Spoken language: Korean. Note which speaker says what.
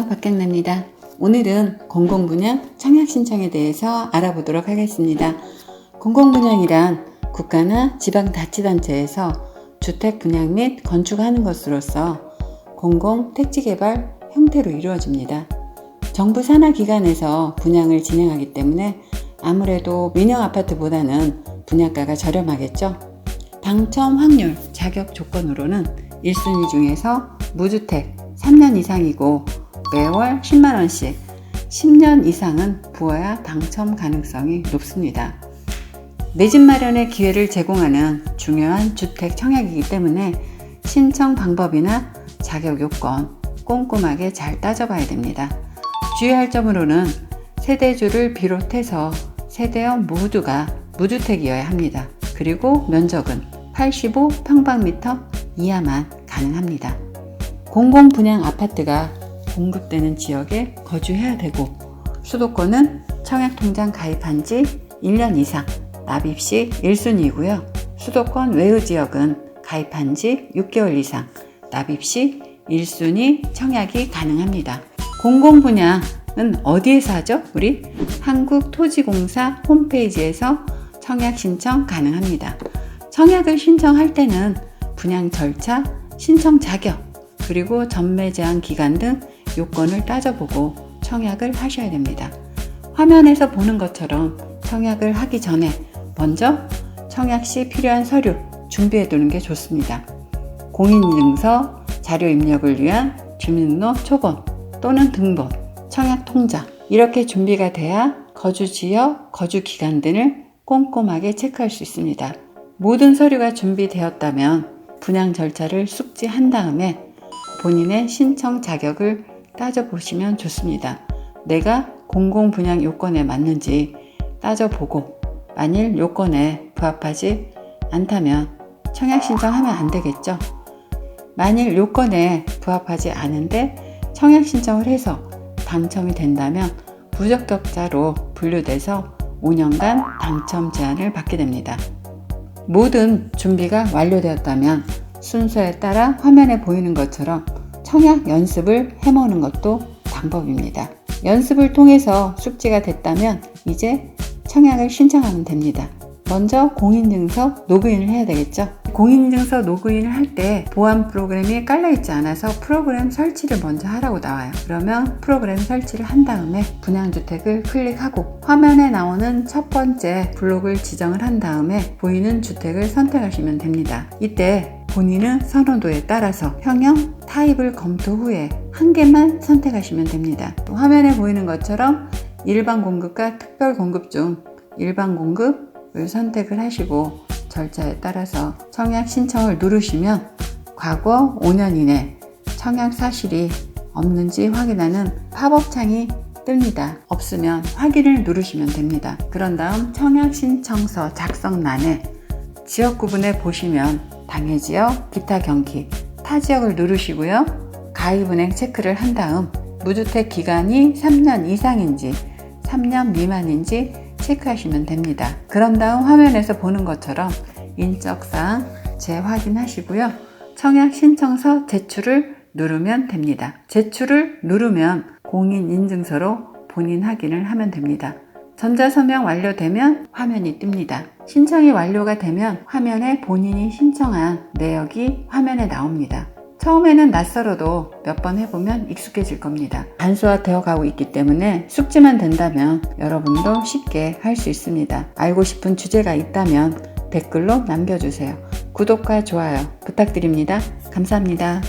Speaker 1: 안녕하세요, 박경래입니다. 오늘은 공공분양 청약신청에 대해서 알아보도록 하겠습니다. 공공분양이란 국가나 지방자치단체에서 주택 분양 및 건축하는 것으로서 공공택지개발 형태로 이루어집니다. 정부 산하기관에서 분양을 진행하기 때문에 아무래도 민영아파트보다는 분양가가 저렴하겠죠. 당첨 확률, 자격 조건으로는 1순위 중에서 무주택 3년 이상이고 매월 10만원씩 10년 이상은 부어야 당첨 가능성이 높습니다. 내 집 마련의 기회를 제공하는 중요한 주택 청약이기 때문에 신청 방법이나 자격 요건 꼼꼼하게 잘 따져봐야 됩니다. 주의할 점으로는 세대주를 비롯해서 세대원 모두가 무주택이어야 합니다. 그리고 면적은 85평방미터 이하만 가능합니다. 공공분양 아파트가 공급되는 지역에 거주해야 되고 수도권은 청약통장 가입한 지 1년 이상 납입 시 1순위이고요. 수도권 외의 지역은 가입한 지 6개월 이상 납입 시 1순위 청약이 가능합니다. 공공분양은 어디에서 하죠? 우리 한국토지공사 홈페이지에서 청약 신청 가능합니다. 청약을 신청할 때는 분양 절차, 신청 자격, 그리고 전매 제한 기간 등 요건을 따져보고 청약을 하셔야 됩니다. 화면에서 보는 것처럼 청약을 하기 전에 먼저 청약 시 필요한 서류 준비해 두는 게 좋습니다. 공인인증서, 자료 입력을 위한 주민등록 초본 또는 등본, 청약 통장 이렇게 준비가 돼야 거주 지역, 거주 기간 등을 꼼꼼하게 체크할 수 있습니다. 모든 서류가 준비되었다면 분양 절차를 숙지한 다음에 본인의 신청 자격을 따져보시면 좋습니다. 내가 공공분양 요건에 맞는지 따져보고 만일 요건에 부합하지 않다면 청약 신청하면 안 되겠죠. 만일 요건에 부합하지 않은데 청약 신청을 해서 당첨이 된다면 부적격자로 분류돼서 5년간 당첨 제한을 받게 됩니다. 모든 준비가 완료되었다면 순서에 따라 화면에 보이는 것처럼 청약 연습을 해보는 것도 방법입니다. 연습을 통해서 숙지가 됐다면 이제 청약을 신청하면 됩니다. 먼저 공인증서 로그인을 해야 되겠죠. 공인증서 로그인을 할 때 보안 프로그램이 깔려있지 않아서 프로그램 설치를 먼저 하라고 나와요. 그러면 프로그램 설치를 한 다음에 분양주택을 클릭하고 화면에 나오는 첫 번째 블록을 지정을 한 다음에 보이는 주택을 선택하시면 됩니다. 이때 본인의 선호도에 따라서 형형, 타입을 검토 후에 한 개만 선택하시면 됩니다. 화면에 보이는 것처럼 일반 공급과 특별 공급 중 일반 공급을 선택을 하시고 절차에 따라서 청약 신청을 누르시면 과거 5년 이내 청약 사실이 없는지 확인하는 팝업 창이 뜹니다. 없으면 확인을 누르시면 됩니다. 그런 다음 청약 신청서 작성란에 지역 구분에 보시면 당해지역, 기타 경기, 타 지역을 누르시고요. 가입은행 체크를 한 다음 무주택 기간이 3년 이상인지 3년 미만인지 체크하시면 됩니다. 그런 다음 화면에서 보는 것처럼 인적사항 재확인하시고요. 청약 신청서 제출을 누르면 됩니다. 제출을 누르면 공인인증서로 본인 확인을 하면 됩니다. 전자서명 완료되면 화면이 뜹니다. 신청이 완료가 되면 화면에 본인이 신청한 내역이 화면에 나옵니다. 처음에는 낯설어도 몇 번 해보면 익숙해질 겁니다. 간소화되어 가고 있기 때문에 숙지만 된다면 여러분도 쉽게 할 수 있습니다. 알고 싶은 주제가 있다면 댓글로 남겨주세요. 구독과 좋아요 부탁드립니다. 감사합니다.